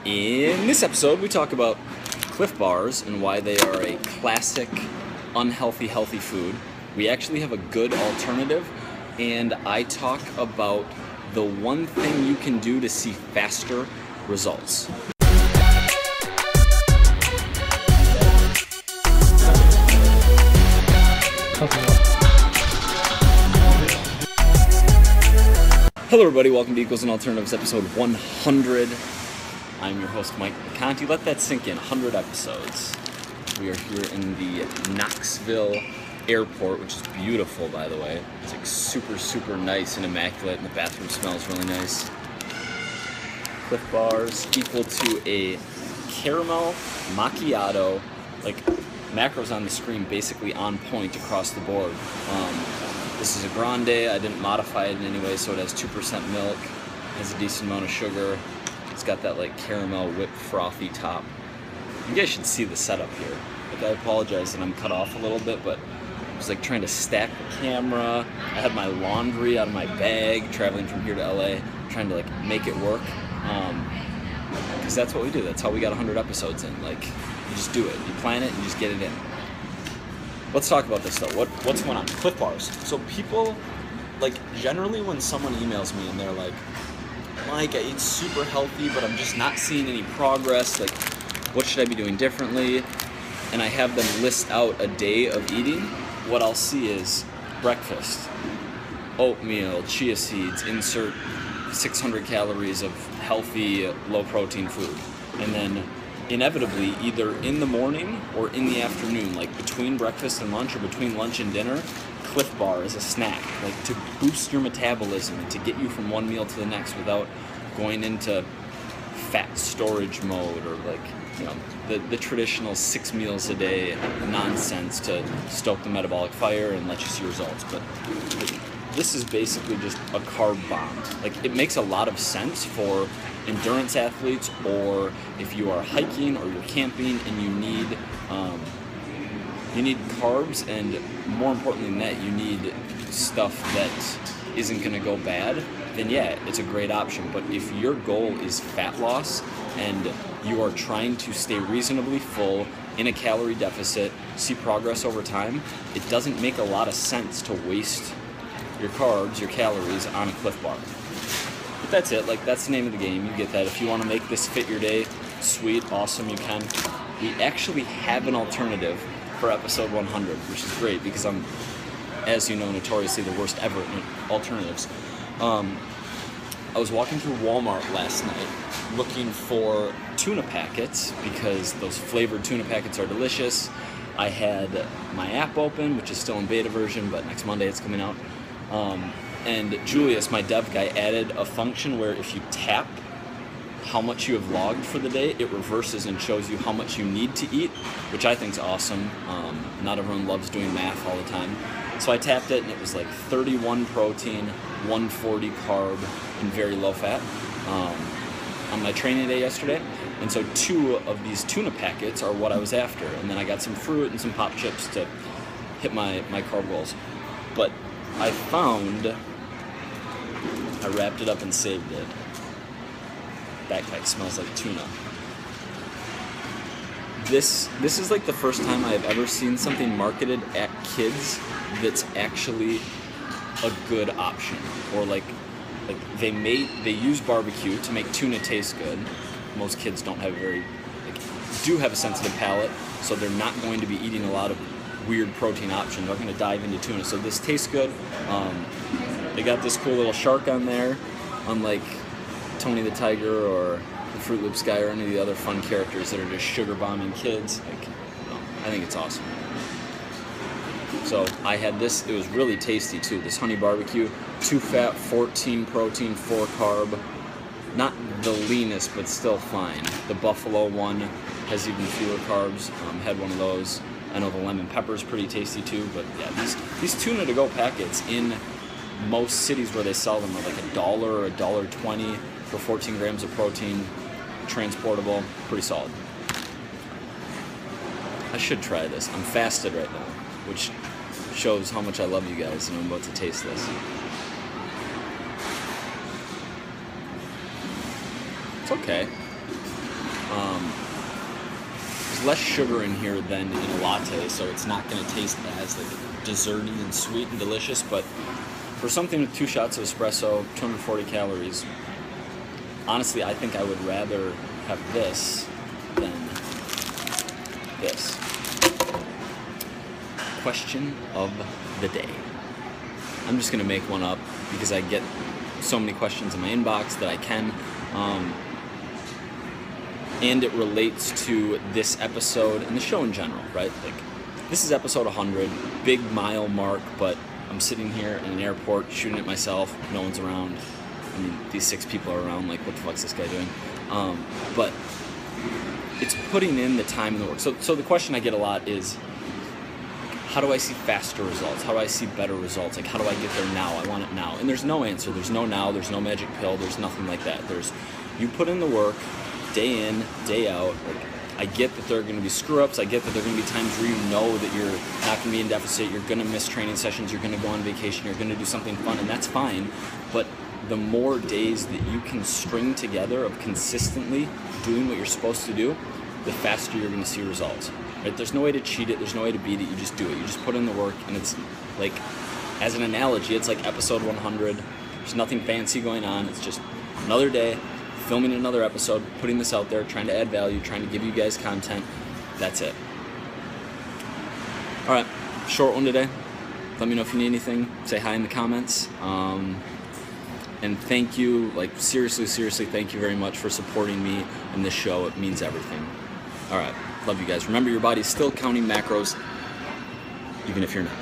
In this episode, we talk about Clif bars and why they are a classic, unhealthy, healthy food. We actually have a good alternative, and I talk about the one thing you can do to see faster results. Hello everybody, welcome to Equals and Alternatives, episode 100. I'm your host, Mike Vacanti. Let that sink in, 100 episodes. We are here in the Knoxville airport, which is beautiful, by the way. It's like super nice and immaculate, and the bathroom smells really nice. Clif bars equal to a caramel macchiato, like macros on the screen, basically on point across the board. This is a grande. I didn't modify it in any way, so it has 2% milk, has a decent amount of sugar. It's got that like caramel whipped frothy top. You guys should see the setup here. Like, I apologize that I'm cut off a little bit, but I was like trying to stack the camera. I had my laundry out of my bag, traveling from here to LA, trying to like make it work. Because that's what we do. That's how we got 100 episodes in. Like, you just do it. You plan it and you just get it in. Let's talk about this though. What's going on? Clif bars. So people, like, generally when someone emails me and they're like, Mike, I eat super healthy, but I'm just not seeing any progress. Like, what should I be doing differently? And I have them list out a day of eating. What I'll see is breakfast, oatmeal, chia seeds, insert 600 calories of healthy, low-protein food. And then inevitably, either in the morning or in the afternoon, like between breakfast and lunch or between lunch and dinner, Clif bar is a snack, like to boost your metabolism and to get you from one meal to the next without going into fat storage mode or like, you know, the traditional 6 meals a day nonsense to stoke the metabolic fire and let you see results. But this is basically just a carb bomb. Like, it makes a lot of sense for endurance athletes, or if you are hiking or you're camping and you need carbs, and more importantly than that, you need stuff that isn't going to go bad, then yeah, it's a great option. But if your goal is fat loss and you are trying to stay reasonably full in a calorie deficit, see progress over time, it doesn't make a lot of sense to waste your carbs, your calories on a Clif bar. But that's it, like, that's the name of the game. You get that. If you want to make this fit your day, sweet, awesome, you can. We actually have an alternative for episode 100, which is great because I'm, as you know, notoriously the worst ever at alternatives. I was walking through Walmart last night looking for tuna packets because those flavored tuna packets are delicious. I had my app open, which is still in beta version, but next Monday it's coming out. And Julius, my dev guy, added a function where if you tap how much you have logged for the day, it reverses and shows you how much you need to eat, which I think is awesome. Not everyone loves doing math all the time. So I tapped it, and it was like 31 protein, 140 carb, and very low fat on my training day yesterday. And so 2 of these tuna packets are what I was after. And then I got some fruit and some pop chips to hit my carb goals. But I found, I wrapped it up and saved it. Backpack smells like tuna. This is like the first time I've ever seen something marketed at kids that's actually a good option. Or like they use barbecue to make tuna taste good. Most kids don't have do have a sensitive palate, so they're not going to be eating a lot of weird protein options. They're going to dive into tuna. So this tastes good. They got this cool little shark on there, unlike Tony the Tiger or the Fruit Loops guy or any of the other fun characters that are just sugar bombing kids. Like, I think it's awesome. So I had this. It was really tasty too. This honey barbecue, 2 fat, 14 protein, 4 carb. Not the leanest, but still fine. The buffalo one has even fewer carbs. Had one of those. I know the lemon pepper is pretty tasty too. But yeah, these tuna to go packets in most cities where they sell them are like $1 or $1.20 for 14 grams of protein, transportable, pretty solid. I should try this. I'm fasted right now, which shows how much I love you guys, and I'm about to taste this. It's okay. less sugar in here than in a latte, so it's not going to taste as like desserty and sweet and delicious. But for something with 2 shots of espresso, 240 calories, honestly, I think I would rather have this than this. Question of the day. I'm just going to make one up because I get so many questions in my inbox that I can. And it relates to this episode and the show in general, right? Like, this is episode 100, big mile mark, but I'm sitting here in an airport shooting it myself. No one's around. I mean, these 6 people are around, like, what the fuck's this guy doing? But it's putting in the time and the work. So the question I get a lot is, how do I see faster results? How do I see better results? Like, how do I get there now? I want it now. And there's no answer. There's no now. There's no magic pill. There's nothing like that. You put in the work, day in, day out. Like, I get that there are going to be screw-ups. I get that there are going to be times where you know that you're not going to be in deficit. You're going to miss training sessions. You're going to go on vacation. You're going to do something fun, and that's fine. But the more days that you can string together of consistently doing what you're supposed to do, the faster you're going to see results. Right? There's no way to cheat it. There's no way to beat it. You just do it. You just put in the work, and it's like, as an analogy, it's like episode 100. There's nothing fancy going on. It's just another day, filming another episode, putting this out there, trying to add value, trying to give you guys content. That's it. All right, short one today. Let me know if you need anything. Say hi in the comments. And thank you, like, seriously, thank you very much for supporting me in this show. It means everything. All right. Love you guys. Remember, your body's still counting macros, even if you're not.